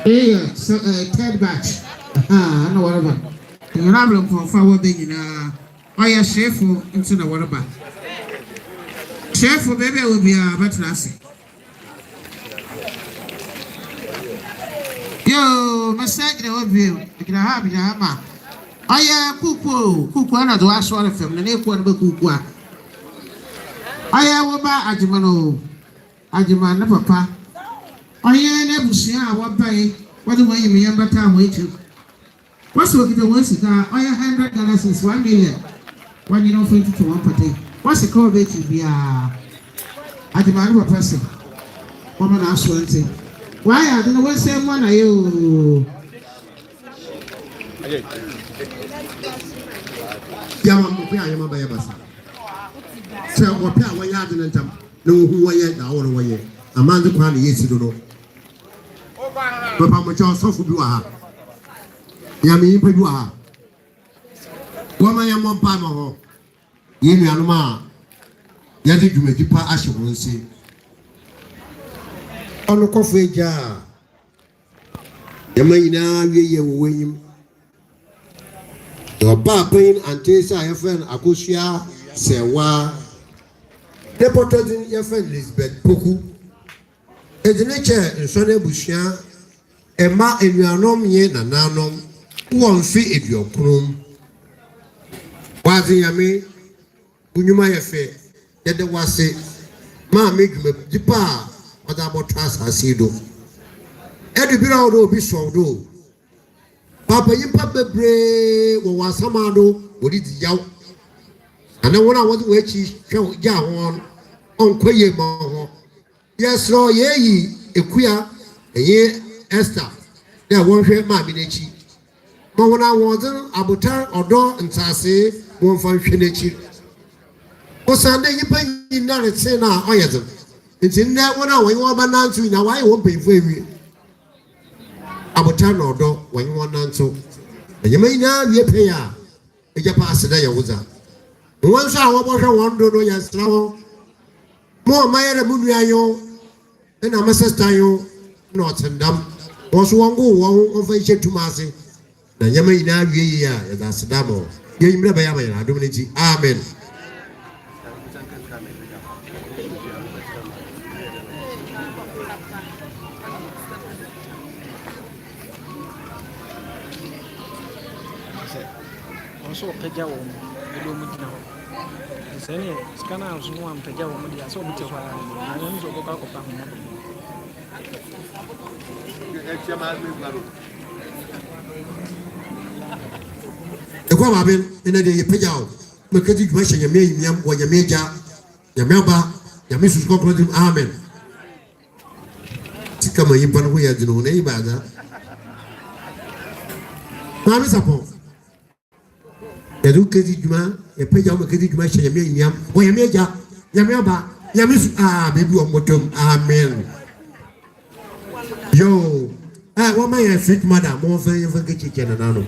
Yeah, so third batch. I know whatever. You're not looking for forward being yeah, Shifo into the whatever. Shifo baby will be a better. Yo, mistake the old view. You can have it, Hammer. Oh, yeah, cuckoo, and I do ask one of them, the name one of cuckoo. Oh, yeah, what about Ajimano? Ajiman, papa. Oh, yeah, never see what pay. What do you mean by time waiting? What's working the ones that are $100 is 1 million. When you don't fit to one party. What's the call to be Ajiman person? Woman asked one thing. Why I don't know what same one are you? Yama by Yabasa. So, what pair one yard in them? No, who I yet now on way. A man the plan yes, you don't know. Papa, my child, so for you are. Yami, you are. Woman, I'm one palm. Yemi Anuma. Yadi, you make you pass as you will see. On the coffee jar. Yamaina, ye win. Your papain and taste I have friend Akushia, Sewa. Deported your friend Lisbeth Puku. As the nature in Sonny Bushia, a ma and your nom ye na nanom, won't see if your room. Was in Yami, Bunumaya Fair, that there was a ma make me depart. What about trust Aseibu? Every bit of do be so do. Papa, you papa brave or some other would it yow? And then when I was waiting, show Yawan on Quay Maho. Yes, Lord, ye, a queer, a year Esther. There won't hear my minichi. But when I wasn't, I would turn or door and say, won't function it. For Sunday, you pay in that and say now, I am. It's in that one hour, you want an answer, now I won't pay for you. I will turn or door when you want an answer. And you may now be a payer. If you pass the day, you was up. Once I want one door, yes, now. More my other Munayo, and I'm a sister, you not send them. Was one go one of a ship to Massy. Now you may now be here, that's the demo. You never have a dominity. Amen. So Pejaw, the Lumina. The Senate, Scana, one Pejaw, I saw me to her. I want to go back of the Quabin in a day, Pejaw, because you question your medium or your major, your Melba, your Mrs. Cockroach, Amen. Come on, you put away as no neighbor. Mammy Sapo. Educated Juma, a page of a kid, my yam, or your major, Yamaba, Yamis, baby of Motum, amen. Yo, I want my fit mother more than you forget you can another.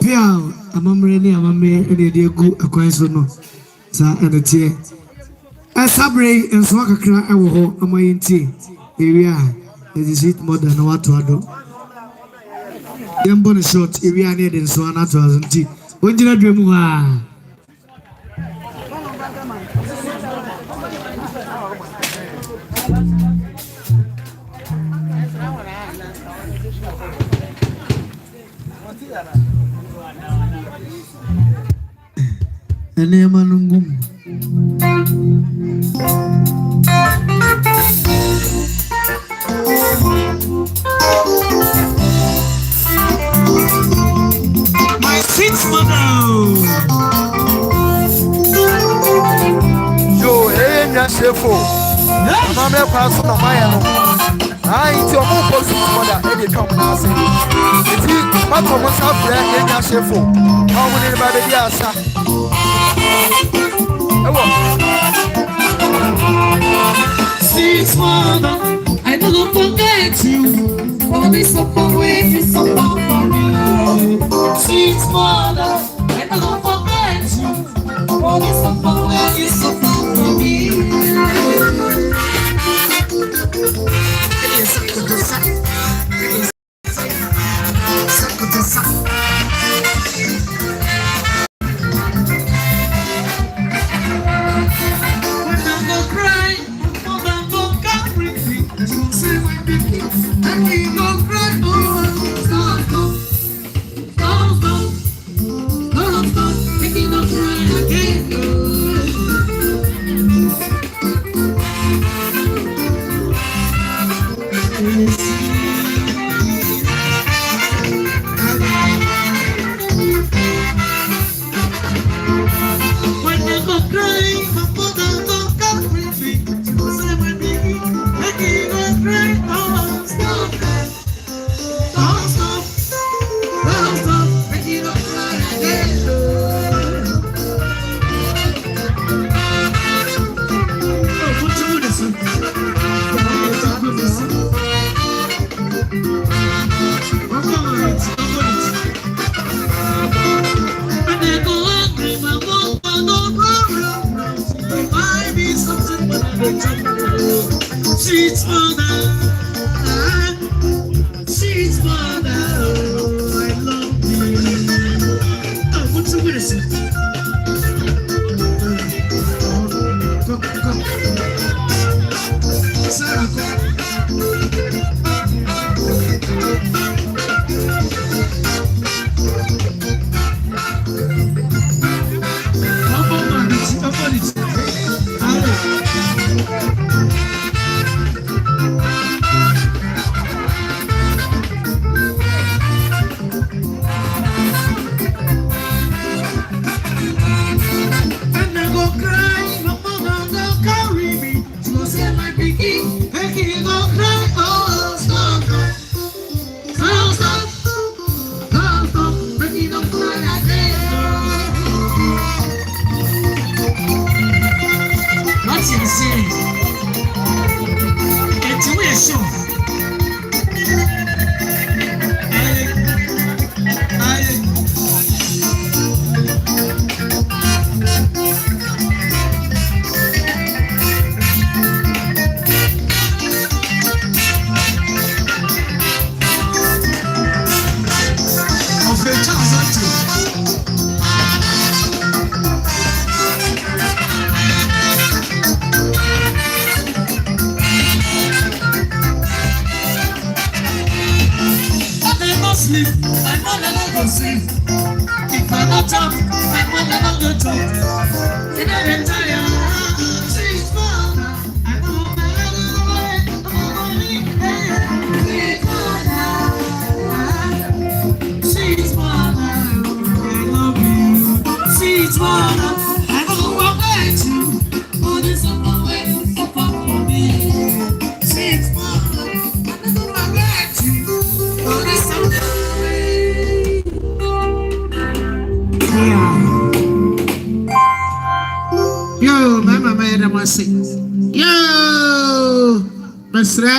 Yeah, I'm a man, and they go a question, sir, and a tear. Sabri and Swaka, I will hold my tea. Here we are. It is it more than what to do. Young bonnet short, if we are near in Swana 2000. When did I dream? And name Manungum. My sweet mother. Yo, Shifo. I'm a person of my own. I ain't your mother, and you come and say, if you, my comments up there, Shifo. How many by the Yasa? Sweet mother, I don't forget you. Always so far away, so far from you. Sweet mother, I don't forget you.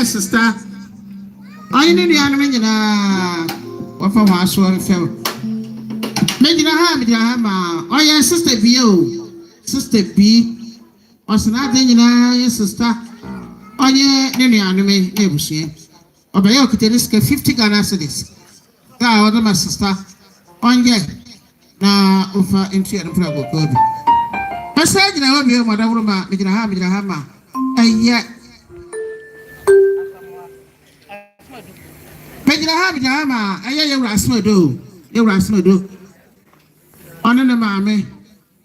Sister, I need the animal. What for my soul fell. Maybe I have oh, yeah, Sister B. Sister B. Was not then, sister. Oh, yeah, any animal, never see. Or by your kitties, 50 Ghana cities. Now, my sister. On yet. Now, over into your problem. I said, I will be a mother, making a hammer. And yet. Jama, I rasmo do. You rasmo do. On the mammy,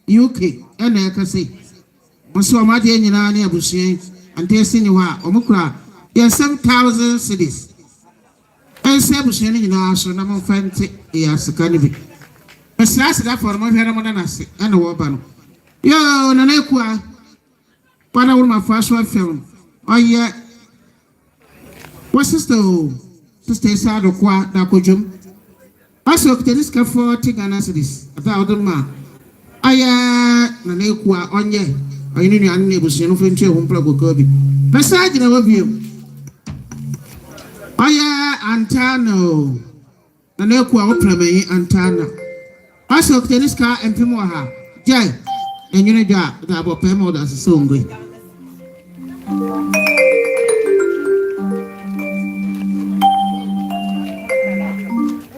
UK, and I can say, Monsieur Martin in Annie Abushi, and tasting you are, Omukra, yes, 7,000 cities. And Sabushin in our son, I'm fancy, yes, a canopy. A slash that for my Heramonasi and a woman. Yo, Nanequa, one of my first one film. Oh, yeah. What's this though? Sister Sado Kwa Nakojum. I saw this for Tigana cities. About the man. Aya Nanekwa Onye. I knew your neighbors, you know, French, whom Prago Kirby. Besides, in our view. Aya Antano. Nanekwa Oprame Antana. I saw this car and Pimoha. Jay. And you know that about Pemo as a song.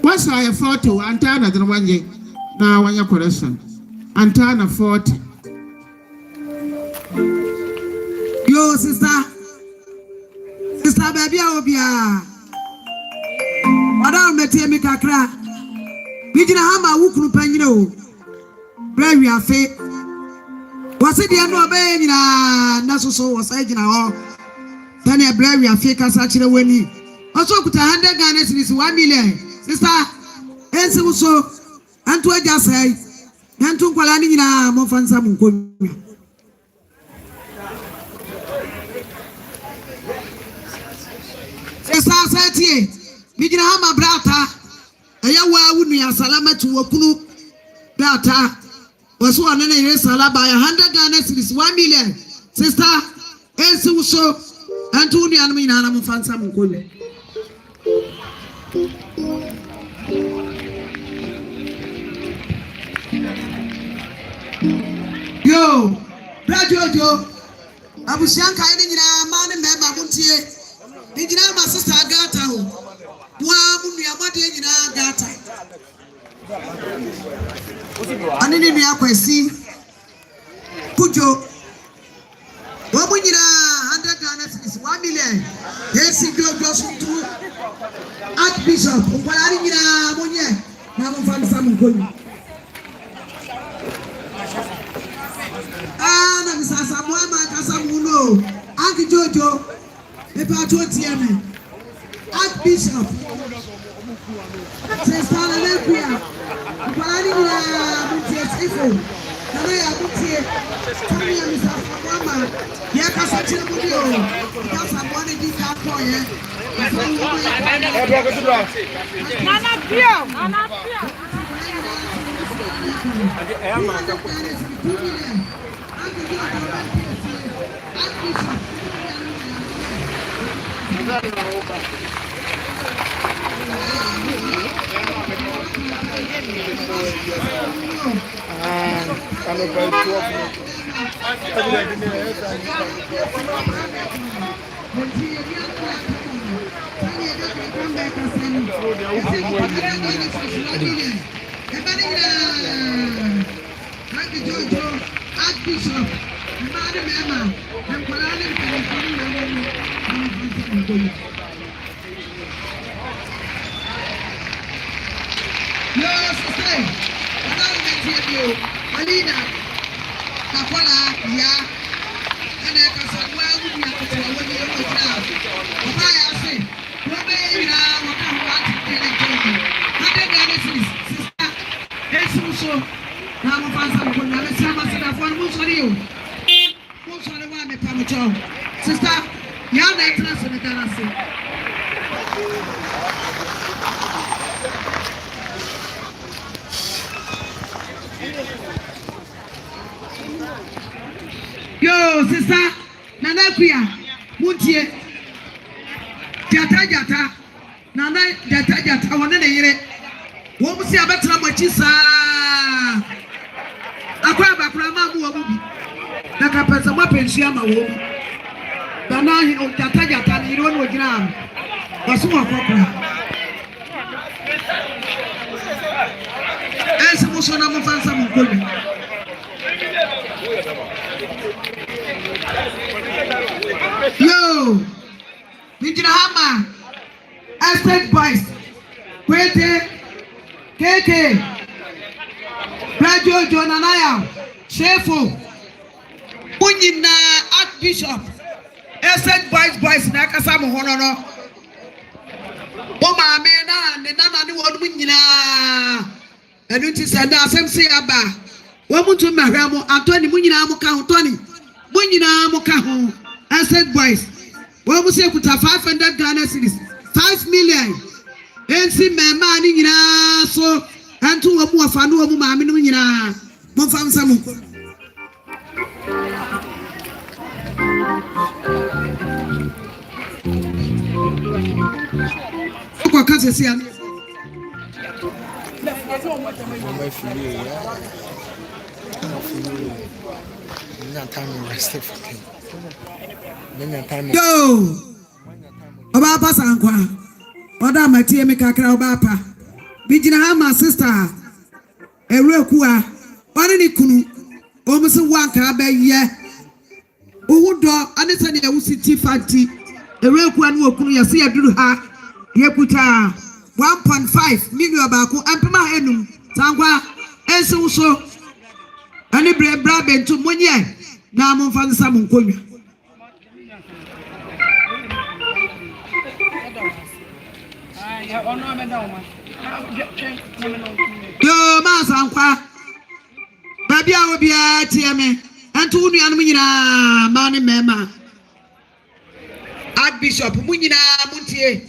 What's I 40 Antana than 1 year? Now, when your correction. Antana 40. Yo, sister. Sister, baby, I will be a. Madame, let me crack. We can have my wook, you know. Where we are fake. Was it the end of Naso was I in our Tanya Brary and Fake as such a winning. Also, put 100 Ghana is 1 million. Sister, and so, and to just say, and to Palani in a Mofansa Mukum. Sister, 38. Mijinahama brata ayawa wuni asalama tu wakunu brata wasu anene yere salaba ya 100 Ghana cedis 1 million sister ensi uso antu uni anumi na anamu fansa mukole yo radio jo abushanka ene nyina mane mema muntie mijinahama sister agata ho Wamu ya madi yenye na gata. Anini ni yako esi. Kujo. Wamu nyina 100 Ghana cedis 1 million. Yesi globo sutu. Archbishop. Ukwalani nyina monye. Na mfanisa mkoni. Na misasa mwama kasa muno. Anki Jojo. Epa choti yeme. Archbishop. Sister Nalepia. Ukwalani nyina mutie Shifo. Nana ya mutie. Fumya misasa mwama. Yaka sachile mudio. Kasa mwani jika kwa ye. Nana pia. Sister, you have the entrance in the Ghana. Yo, sister, Nana Kuya, Muntie, Jata, Nana Jata, one in a year. What was your better machisa? Aquaba Prama, the Capasa Wapensiama woman. Dana, you know, Jata, you don't know Gram. Wasuma Papa. As a Musona Fansa Mukuli. Yo, Mijinahama, Aseibu Kwarteng, KK, Radio Jonanaya, Shifo, Munyina Archbishop, Aseibu na Kasamu Honono, Boma Mena, the Nana ni won Munyina, and it is a Dasemsi Abba, Wamutu Mahamo, Anthony Munyina Muka, Tony, Munyina Muka. Aseibu what was it? 500 Ghana cedis, 5 million. And see my man in so and two or more fanu of mammy in Mofam Samu. Yo, Obapa Sankwa, Oda Matia Mikakra Obapa, Mijinahama sister, a real kua, one in Kunu, almost a waka by ye. Who do understand the UCT fatty, a real one will Kunu, see a do her, Yakuta 1.5 million Baku, and Pama Enum, Sangwa, and so. Ani bra bentu munye na mo fa nsa mo nkonwa. Yo masankwa baby a obi a tie me antu nuanom nyina ma ne mema Archbishop mu nyina muntie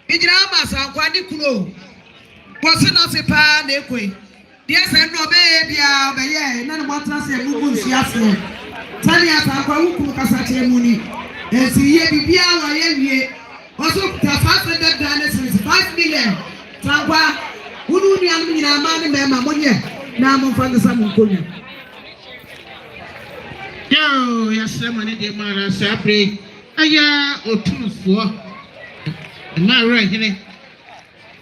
ejira masankwa ne kuno kwose na se pa na ekoi dia se no be bia be ye na mo tra se gugu nsiase tani asankwa wuku kasa tie mu ni esi ye bibia wa ye wie oso ta 5 million tangwa unu ni amu nyina ma ne mema monye na mo fa ngasa mo nkonya yo yasema ne de mara sapre aya otumfo ma ra hene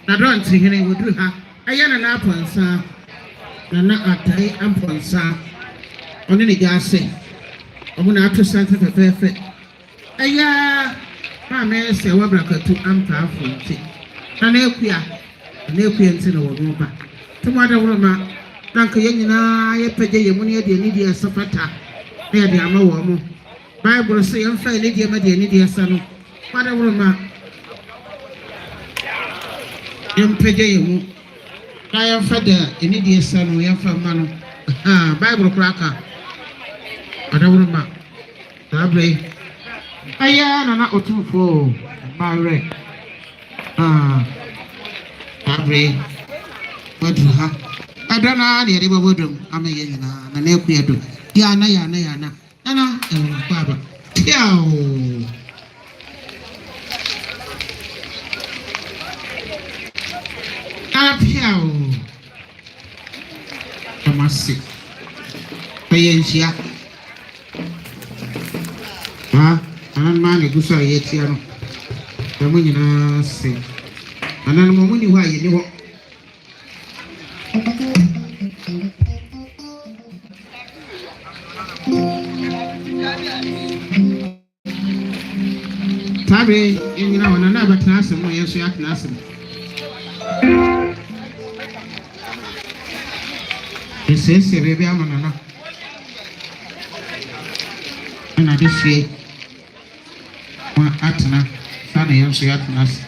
na don't hene wodu ha aya na aponsa na atai amponsa oni ne gase omo na ato sante pepepe aya ma me se wabrakatu ampa afonti na ekua nti na wono ba tuma da wurma dan ka yanyina ya pege yemu ne de ni de safata na de ama wo mo bible say yan fa ne de ma de ni de sano ma da wurma yan pege yemu na yan fa da ni de sano yan fa ma no bible kraka ma da wurma tabre aya na otufo ma re Abre Madha Adana ni riba bodum ameye na na ku yedo yana nana baba tiao apiao amasi payensia anan mani gusa yetia no tamu nyina se anan mo muni wa ye ni ho tabe nyina wana na batna asem no yeso ya tna asem ese bebe amana na ana difie wa atna sana yeso ya tna asem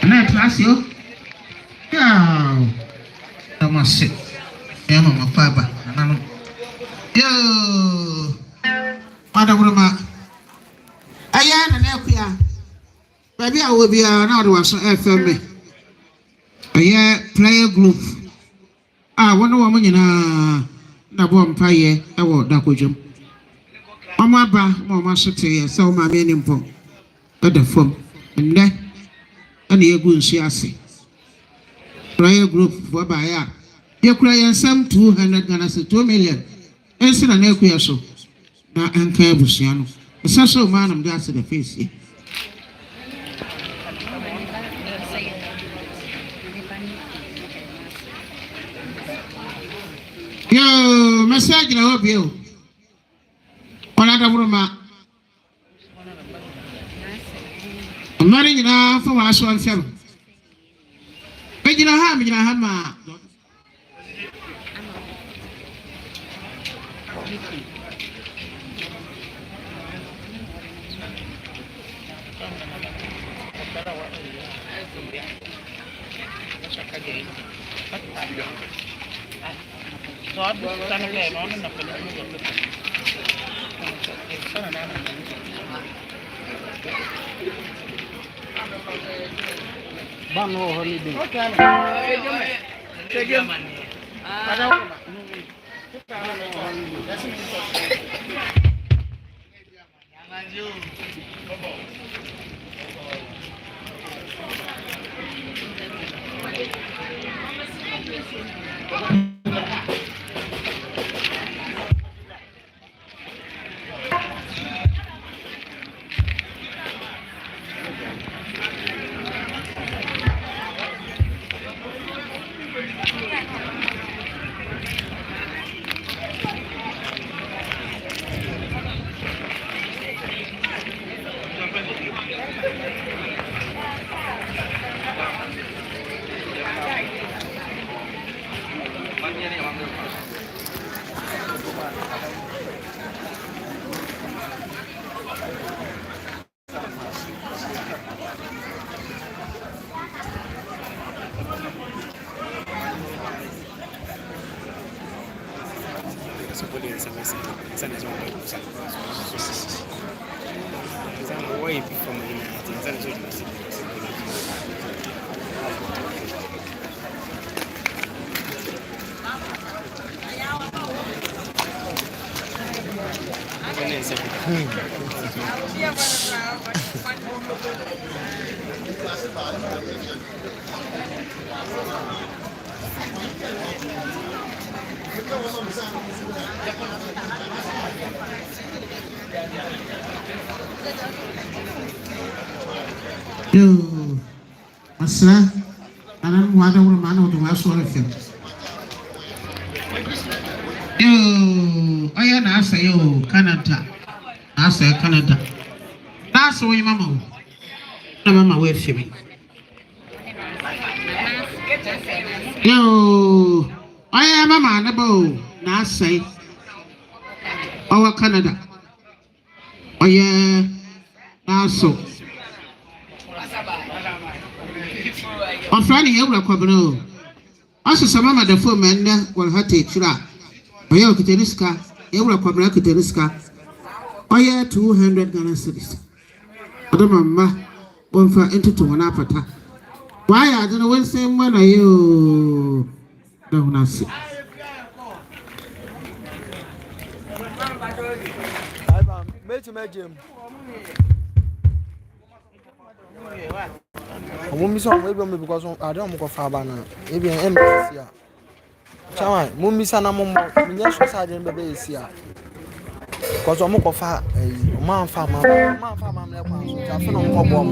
na klasio ya tamase ya mama papa nanu yo ada burma aya naekuya baby a wo bia na do waso FM aya player group wono wo nyina na bo mpaye e wo dakodwom mama ba mama sote se o ma me ni mpo da fom nne ana yegu nsu ase prayer group for baya ye kura yen sam 200 Ghana se 2 million ensi na ekuya so na anka abusia no so manam da ase the face yo message na obi o ona da buruma mari nyina fa wa so anfem Mijina ha ma Bang holiday. Yo, Asra, I'm one of the man of the last one of him. Yo, I am Aseibu Canada. Aseibu Canada. That's why Mama. No, Mama, wait for me. Yo, I am a man about Aseibu. Our Canada. Oh, yeah, that's so. On Friday, you will come now. Also, some of the four men will have to try. Oya Kiteniska, Ewa Kwabra Kiteniska. Oya 200 Ghana cedis. Adamama, one for into to one apata. Why I don't know when same one are you? No, not see. I won't be some maybe because I don't go far banana. Maybe an embassy. Chama, mummy sana mumo, minyasho sergeant bebe is here. Because I'm going far a man farmer, I'm like one. I feel no problem.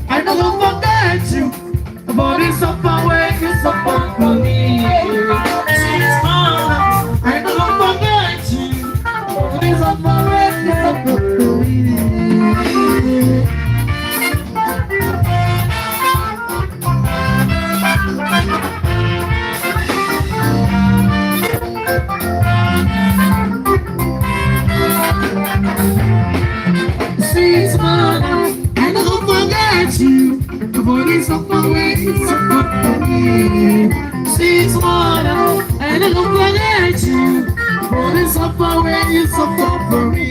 I don't forget you. The body's up away, it's up for me. Sweet mama, I don't forget you. The body's up away, it's up for me. Sweet mama, I don't forget you. The body's up away, it's up for me. Sweet mama, I don't forget you. The body's up away, it's up for me.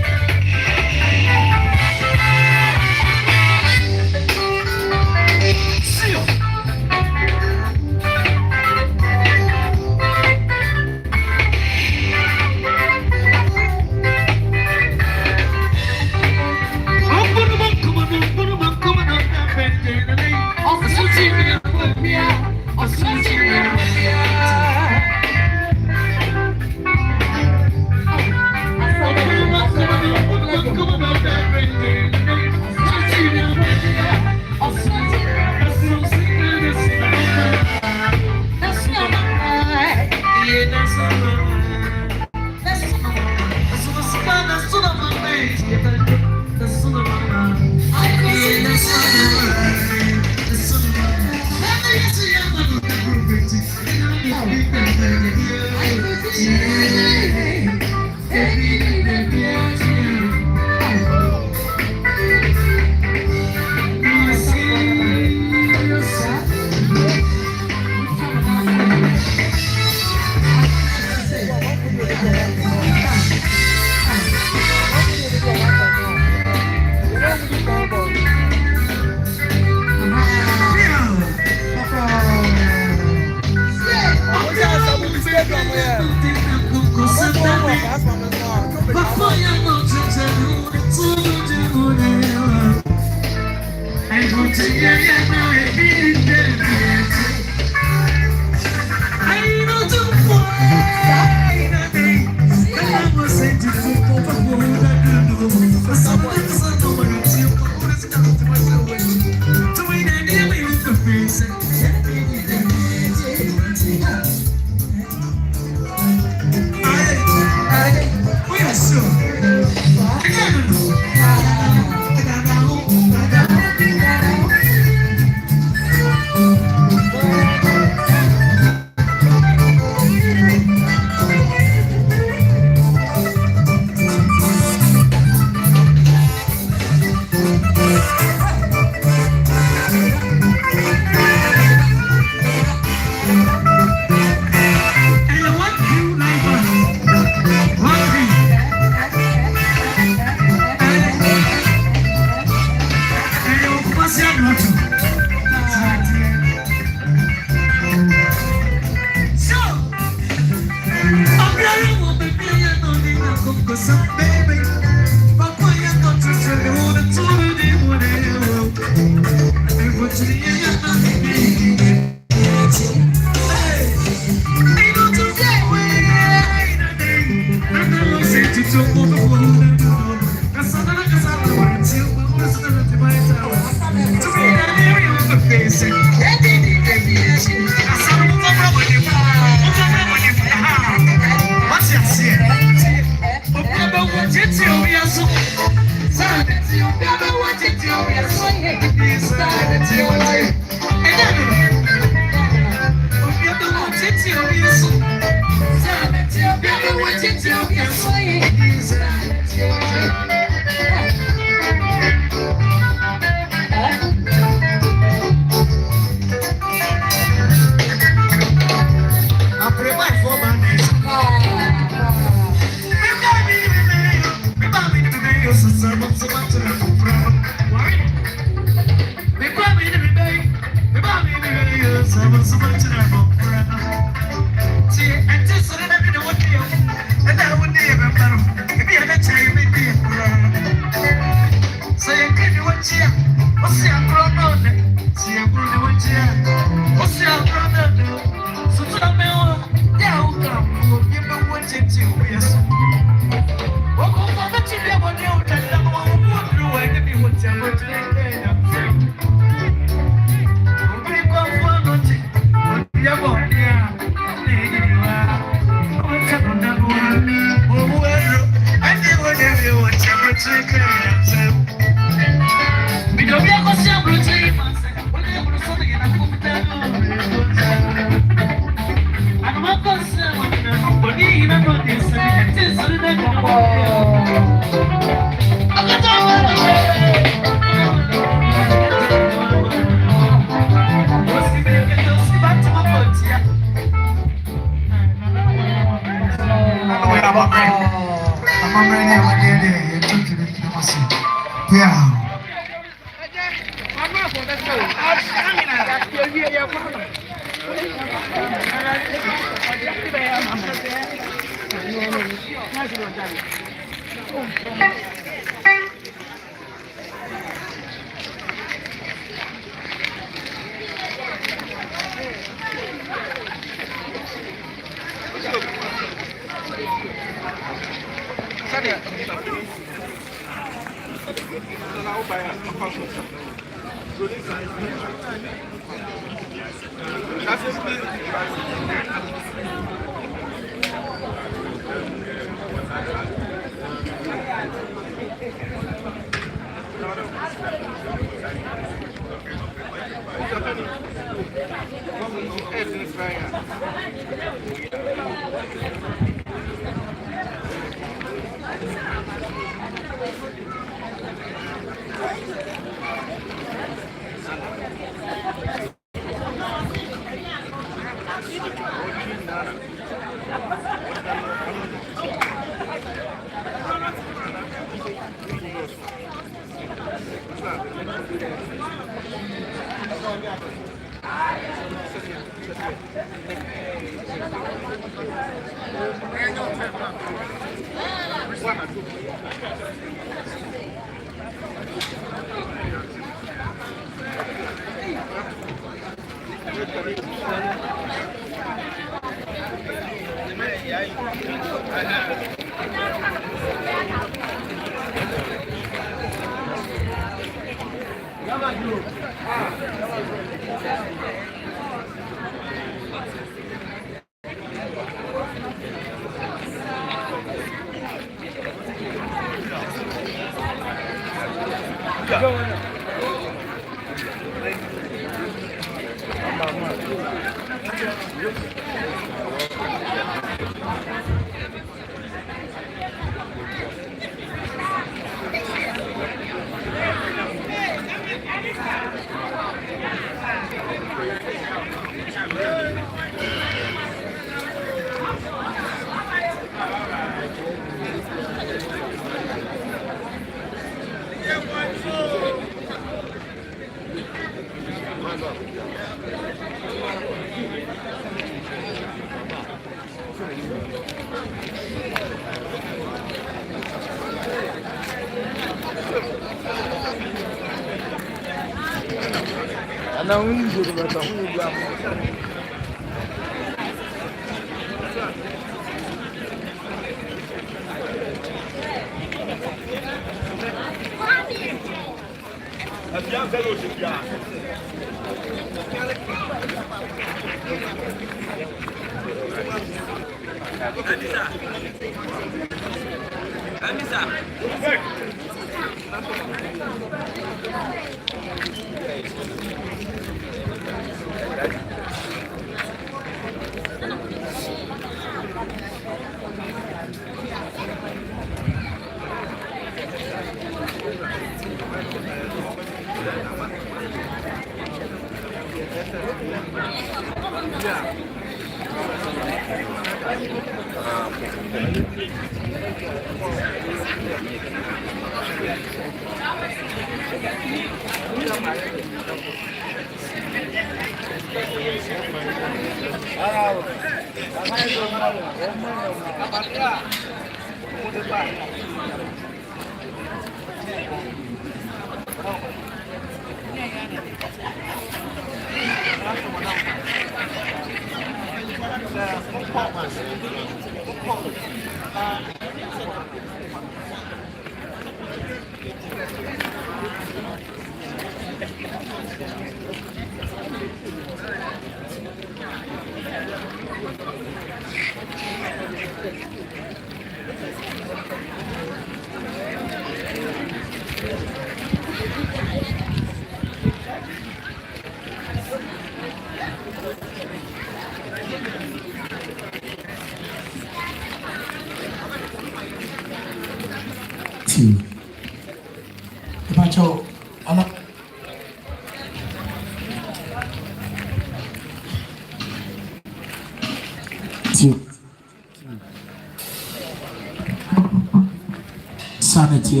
Sanity.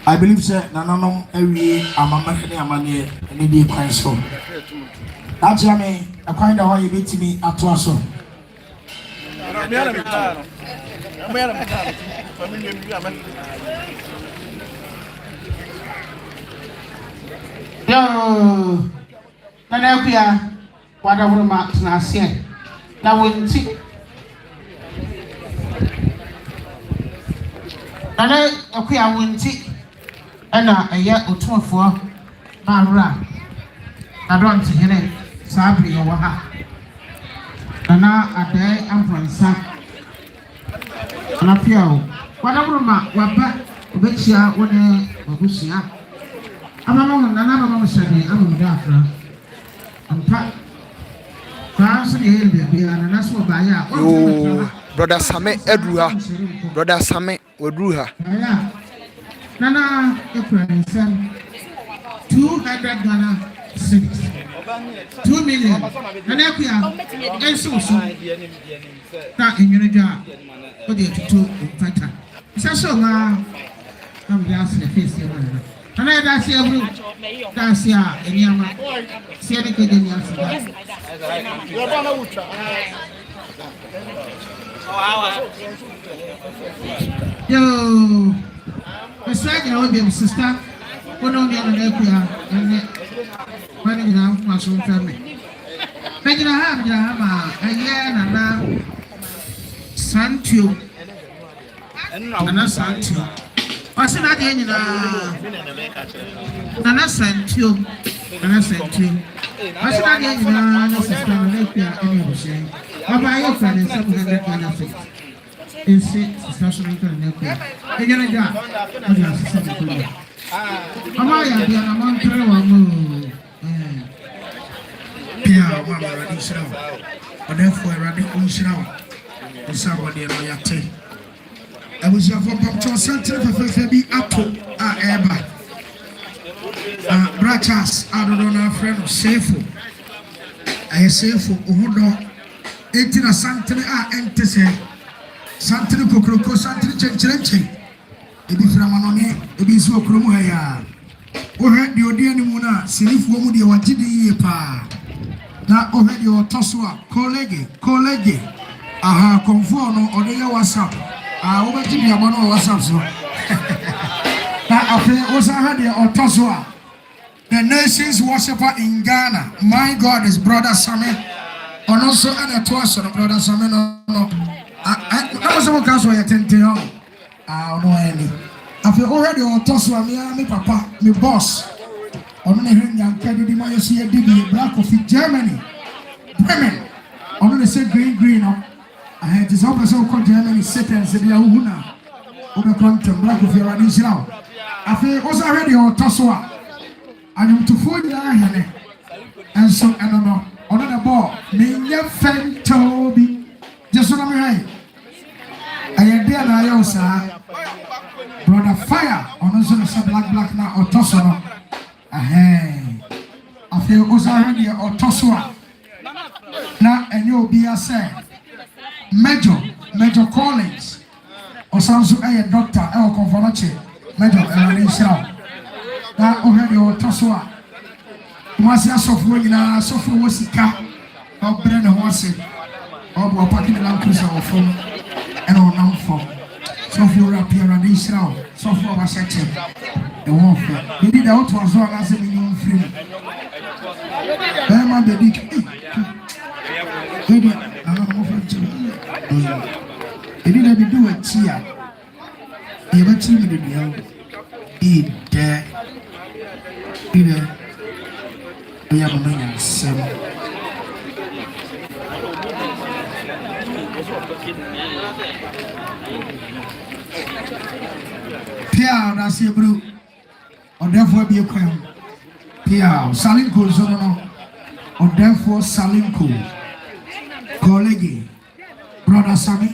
I believe that Nananom every amamani and the quite so. That's me, a kind of how you beat me at Wasso. Yo, Nanapia, whatever marks I say. Now we see. Nana akuya wunti ana aya otumfo mawra adonte hene sabi yo ha nana adai amfansa ana piao whatever ma waba obechia wone obusia amama nana mama mshade amuda afra ampa fanso ne hende bia nana so baya brother Same Edruha, brother Same Odruha. Nana, Efrain, 200 Ghana cedis. 2 million. And then we are so that in your job. What do you do? Better. So now, I'm just the face. And I that's your that's your and Yama. See any good in your yo, the second will be sister. What don't get an equia and running around my own family. Making a hammer, a year and now Santu and a Santu. What's that in Nana Santu and a Santu? What's that in Nana sister and equia and everything? How about your friend is 700 in 6 national equia? And you're a job. Amaya, the amount of Pia, one already show. But therefore, I didn't show. And somebody in my tea. I was your pop to a center for be up to Eba. Brachas, I don't know, our friend of Shifo. I say for Uhudo 18 a Santana Entese Santana Coco Santana Chenche. Ebi framanone ebi so okromu ha ya o he de odi animu na sinifuo mu de wagide yie pa na o he de otoso a colleague aha konfo no o de ya WhatsApp o ba ti biamo no WhatsApp so na afi o sa ha de otoso a the nation's worshiper in Ghana, my God is brother Sami and also an atoso brother Sami no I was about to say tente no any. I feel already on toss of me, papa, my boss. On the hand, young Kennedy, my DB, black coffee, Germany, Bremen. On the said green. I had this officer called Germany, Satan, said Yahuna. Over content, black coffee, running now. I feel was already on toss of. I am to 49 and so, I don't know, on the ball, me, your friend Toby. Just what I'm right. I am there now, sir. Brother Fire, on also the black now, or Tosso. I feel also already or Tosso. Now, and you'll be a say, Major Collins, or some sort of doctor, El Convolace, Major Elisha. Now, already or Tosso. Was a software in a software was a car, or Brenner was it, or packing the lamp or phone, and on now phone. Software appear and Israel, software was searching the warfare. They did out as well as a million free. Berman the dick. They didn't do a cheer. They were cheating the deal. Eat there. Either we have a million seven. Pia, that's your bro. Or therefore be a crime. Pia, Salinko, Zono. Or therefore Salinko. Colleague. Brother Sami.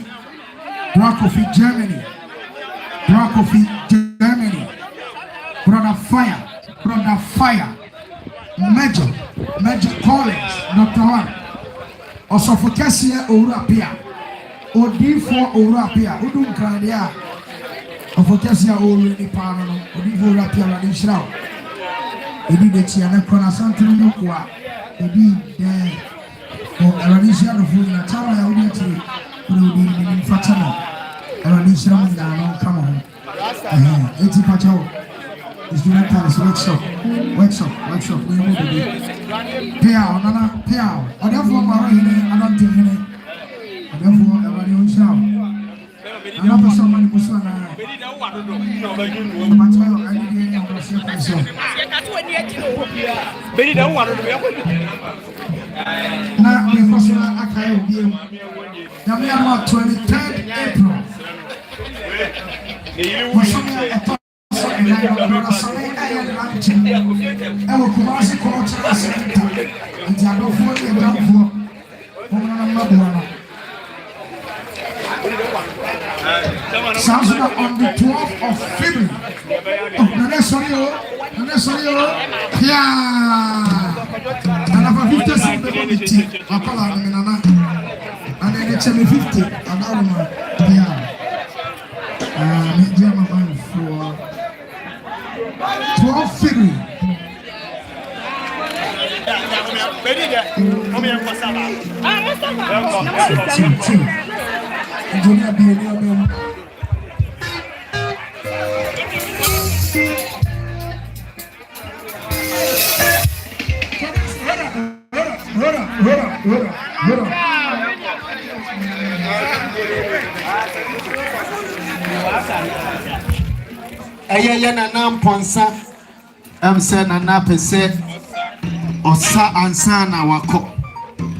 Brakofi, Germany. Brakofi, Germany. Brother Fire. Major College. Dr. One. Also for Cassia or Rapia. Or D4 or Rapia. Udum Kandia. Of Cassia already parallel, or Divo Rapia and Shroud. He did the Chiana Conasanta Nukua. He did there for Aranisha of Fumya Tower, Auditory, who will be in Fatana. Aranisha and Dano, come on. 80 Pacho is doing Paris workshop. We move to Piao, Nana, Piao. Or therefore, Marine, I don't think any. Therefore, Aranisha Shroud. I'm not someone who's on now, because I can't be 23rd April. Sounds on the 12th of February. Oh, yeah. And 50 cents. I call her Nana. And then it's 50. I got him. Yeah. Medium amount for 12 figure. na namponsa say na pese osa ansa na wako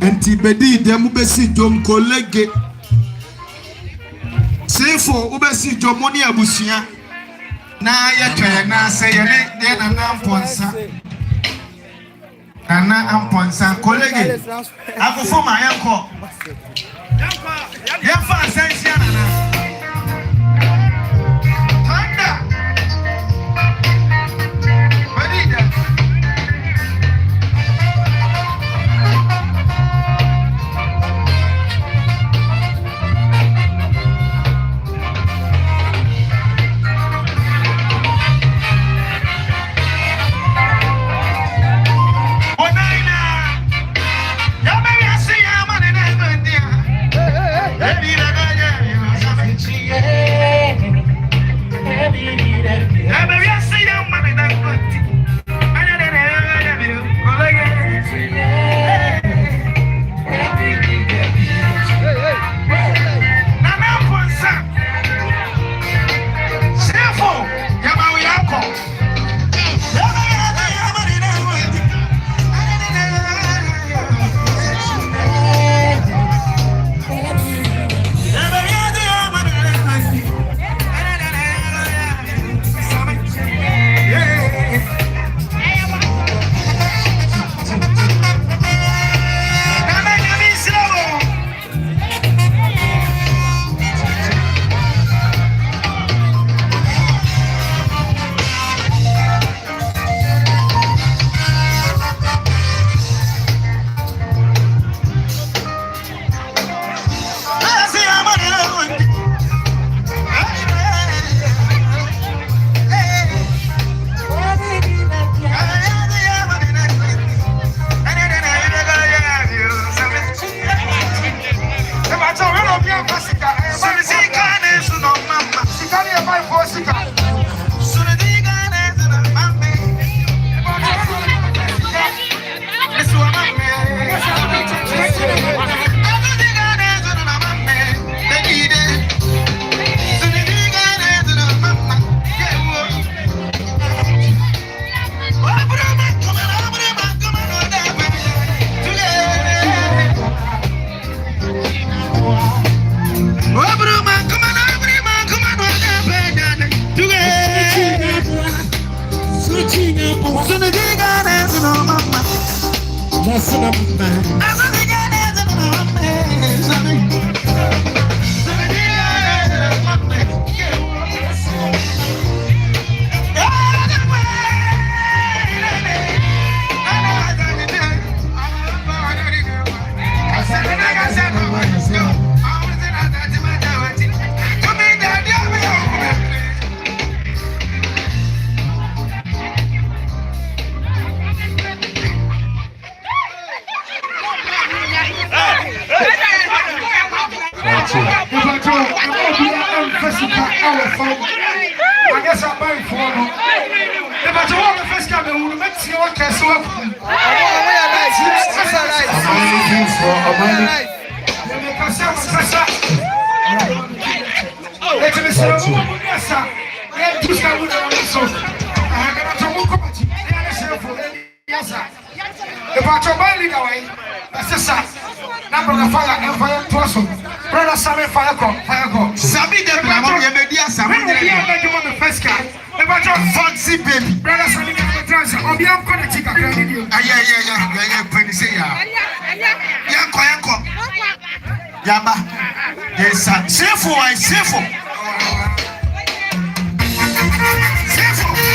enti bedi dem besi dom kolege sefo ubesi jomoni abusia na yetwe na say ye na namponsa na amponsa kolege akufo ma yanko fa asensia na I guess I'm buying for no. If I want the first time, we will make you what can so up. If I try to lead away, that's a sack. Number of fire and fire to us. Brother Sammy fire go. Sammy the Brahma, Yemedia, Sammy, the first car. If I try fancy baby, brother Sammy, on the arm connecting. Yeah, pretty say, Yanko. Yama, yes, Shifo, Shifo. Shifo.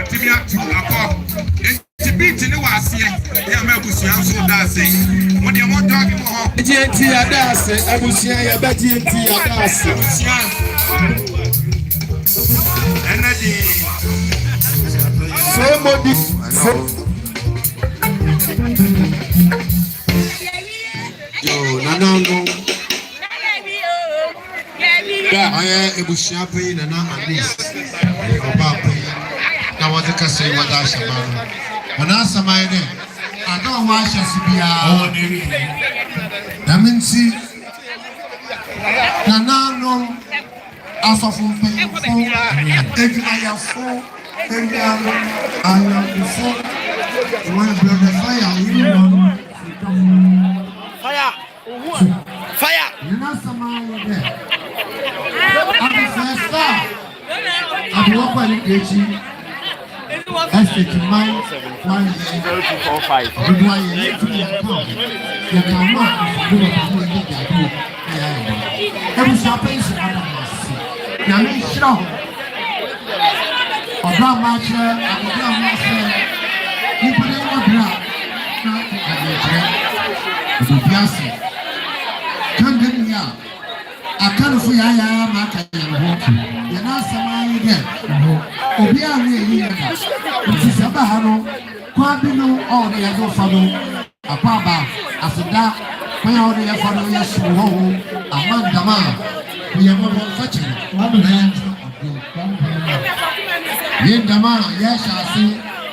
Tibia to Ako. It's beat in the Wasia. Yamabusia, so that's it. When you want talking more, GNT Adas, Abusia, GNT Adas. Energy. Somebody. Yo, Nana, I am Ebusia pay Nana at least. Now what the Cassie was Ashaman. When I saw my name, I don't wash as be that means see Nana no as of paying for if I have four and I am before when brother fire you know fire you know somebody there I'm the first star I'm walking in estate in mind 1 year 245 good one year to the account you can work do what you need to do every shopping is now me show ọba amache ọba amache nípa ní ọdúnrà náà àgbẹ̀jẹ̀ ọdúnbíàsì kàndé nìyà àkànnìfò yàyà máa kà yẹn hó yẹn náà sàmà ayé dẹ obi àwọn èyí yẹn dà òtí sábà ha no kwan bí no ọ̀ọ́dẹ yẹn tó fa no àpá àbá àfidá kwan yẹn ọ̀ọ́dẹ yẹn fa no yẹ sùn hó hó àmà ndàmà yẹn mọ̀ wọn fẹ́kyẹ̀ wọn bẹ̀rẹ̀ yẹn tó yẹn dama yẹ ṣaasi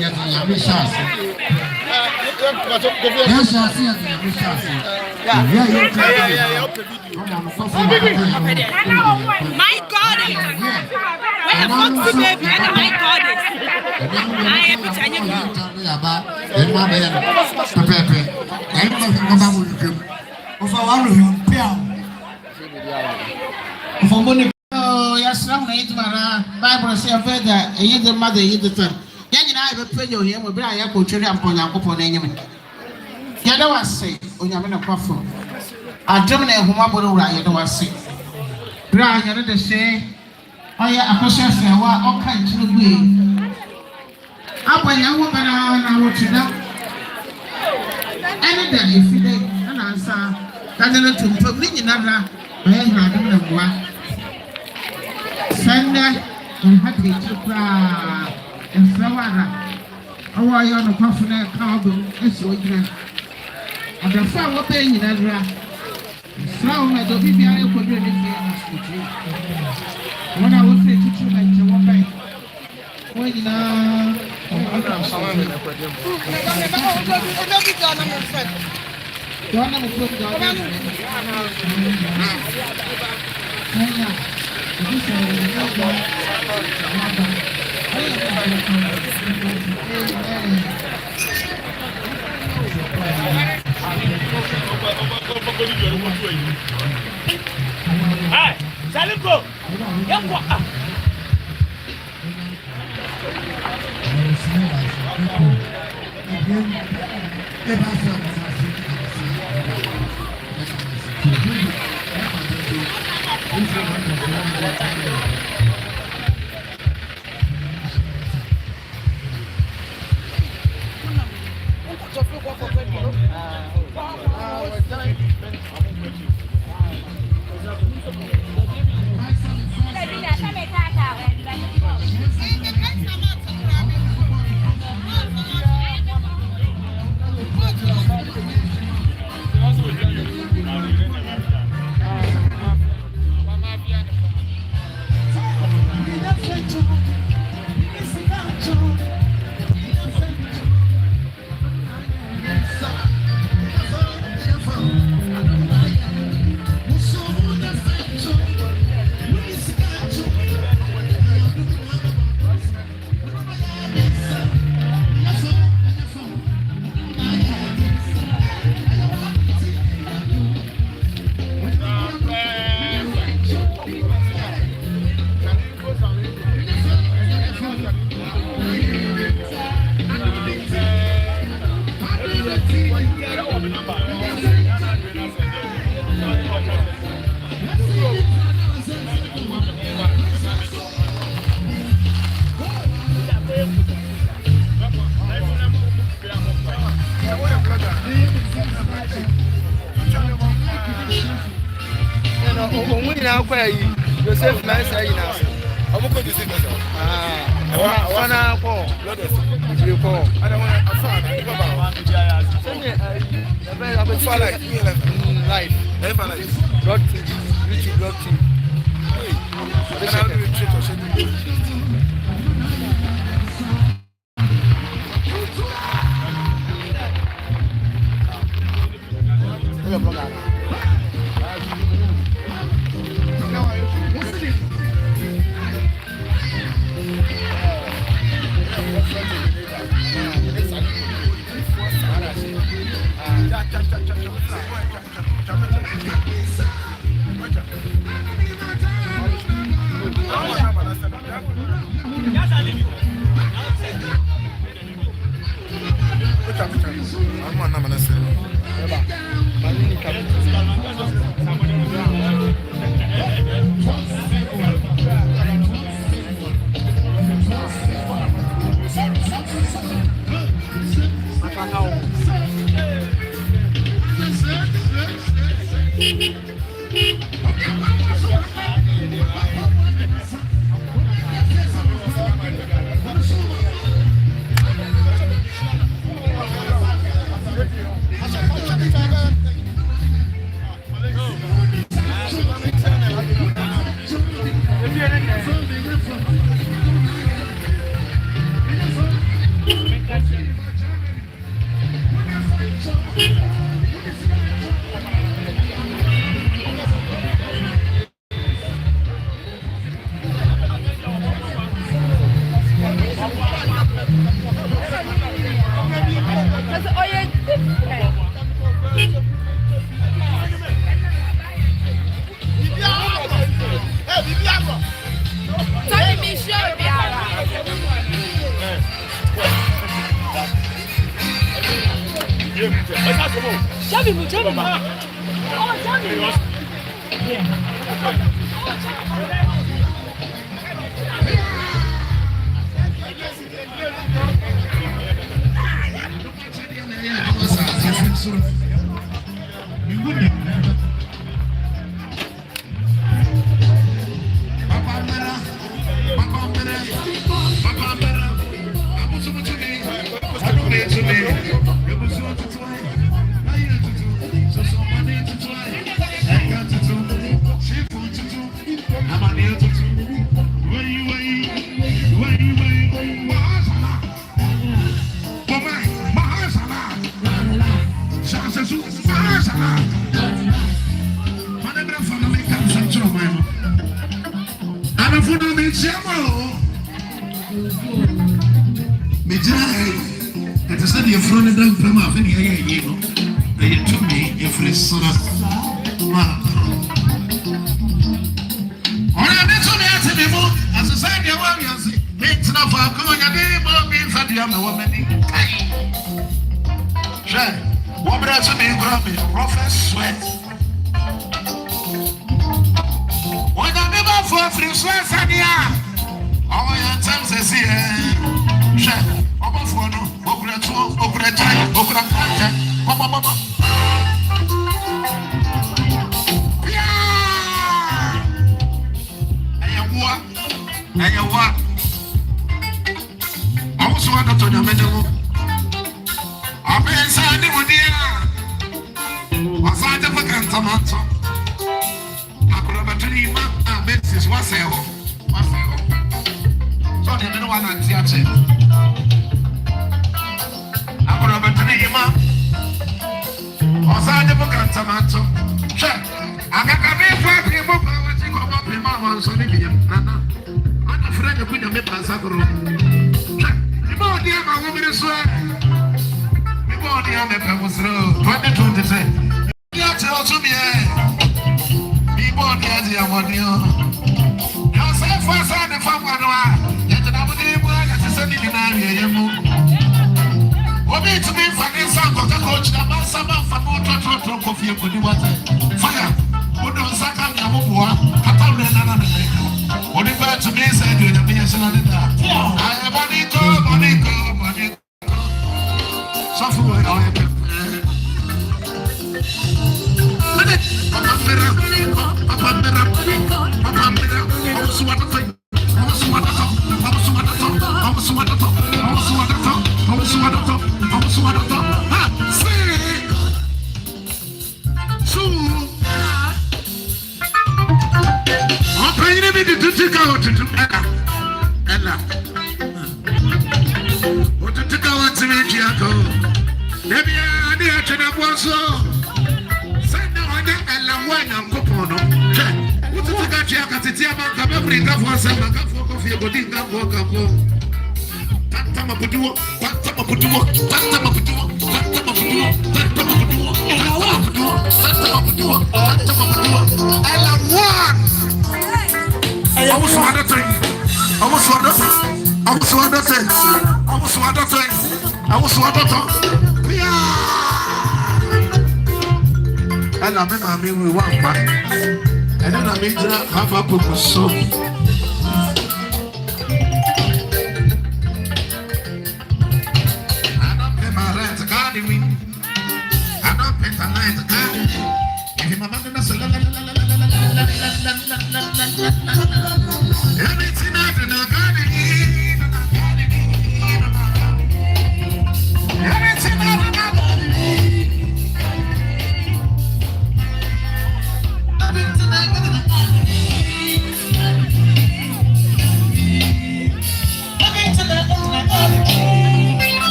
yẹ tó yàmi ṣaasi yẹ ṣaasi yẹ tó yàmi ṣaasi yẹ yẹ tó yàmi My God is when I'm foxy baby and my God is I am telling you pepepe ẹni bá fi gbọ́dọ̀ wọlé fún mi ọfọ wa lò yọ pẹ́ àwọn ọfọ mbọ́ni. Yes, I'm going to Bible say a feather, a year mother, you the third. Young and I have a pay you here, but I have put you upon your coupon enemy. Yet I was say, when you're in a Baffour. I don't know whom I would write, I was sick. Brian, you know, say, oh, yeah, a person say, well, all kinds of way. Up when you woman, I want to know. Any day, if you did an answer, that's a little to me, another, I ain't not doing one. Send and happy to cry and flower. Oh, I on a coffin and carbon, it's so good. And the flower paying in Adra. Flower, I don't be able to do anything. When I was ready to like to walk by. When you know, Hey, Saliko, Only now, where Joseph Massa, you know. I'm going to say, I want to call. I don't want to find life. Blood team. YouTube blood team.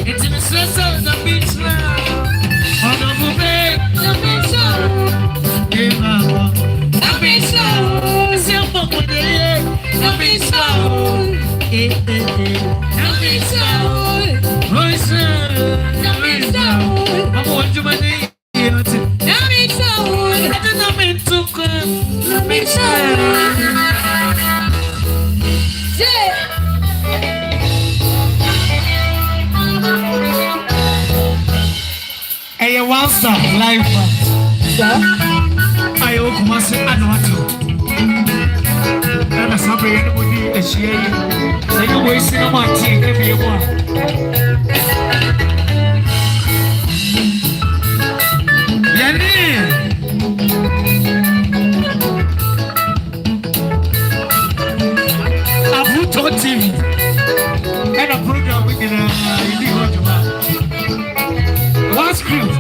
It's in the stress of the beach now. On the Live. I open myself. I know what to. And I'm sorry, anybody is here. So you're wasting my time every one. Yeah. Baffour TV. And a program with indigo. One script.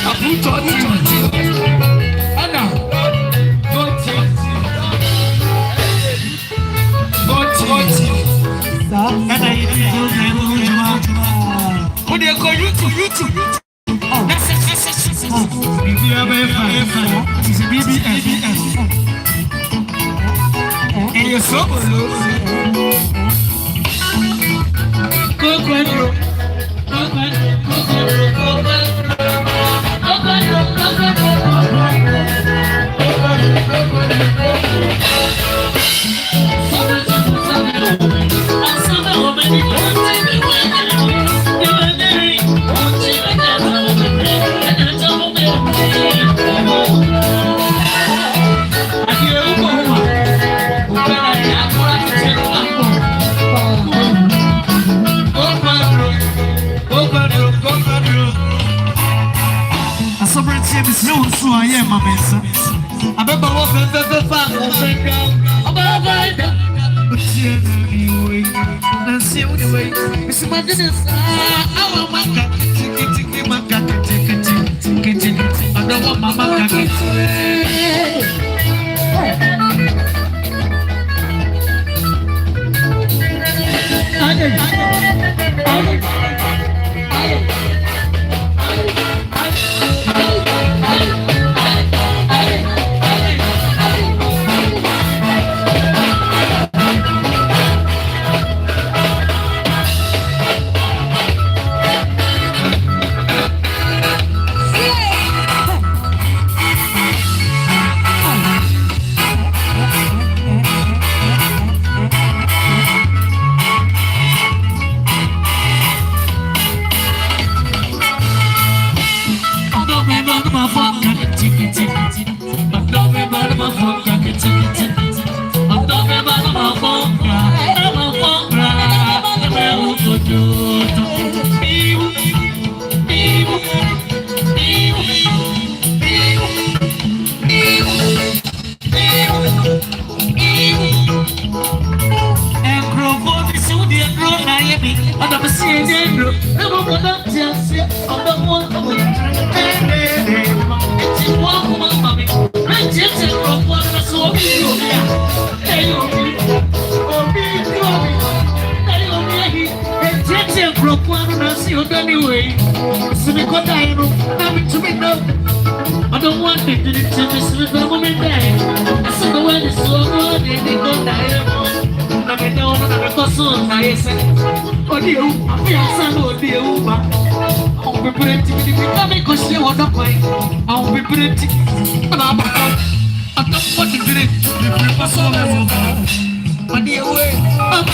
Baffour TV. Anna. YouTube. And you're so I am my man. I remember what I don't want to do it to this little woman there. I said the word is so good, they don't die. I don't want to go soon. I said, oh dear, I feel so good, dear. I'll be pretty if you come because you want to play. I'll be pretty. But I don't want to do it. If you pass all over. My dear way, I'm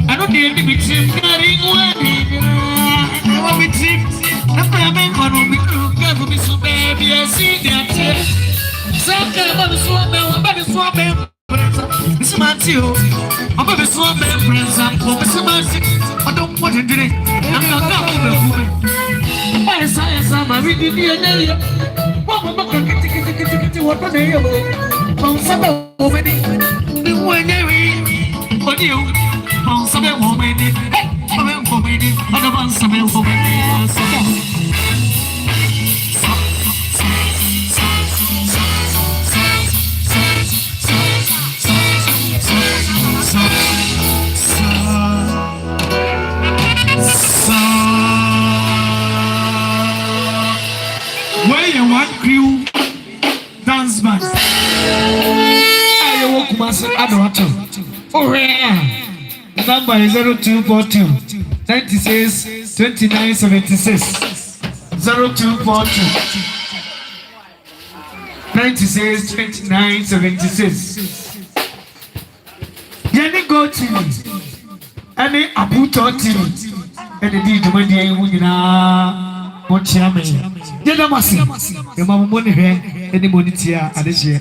I don't need to be trim, carrying one. I want me trim. I'm going to go to so baby. I see that. Some kind of swap, I'm swap. Miss Matthew, I'm going to swap my friends. I'm going to swap. I don't want to do it. I'm not going to. Yes, I'm reading the what I'm going to what they are. From some over the one but you from some woman, other ones some woman. Where you want crew dance band? I walk myself. I don't want to. Oh yeah. The number is 0242 96 29 76. 0242 96 29 76. Jenny go to any Abuto TV. And indeed, the money you know, what chairman. Jenna Massey, the Mamma Money, any money here at this year.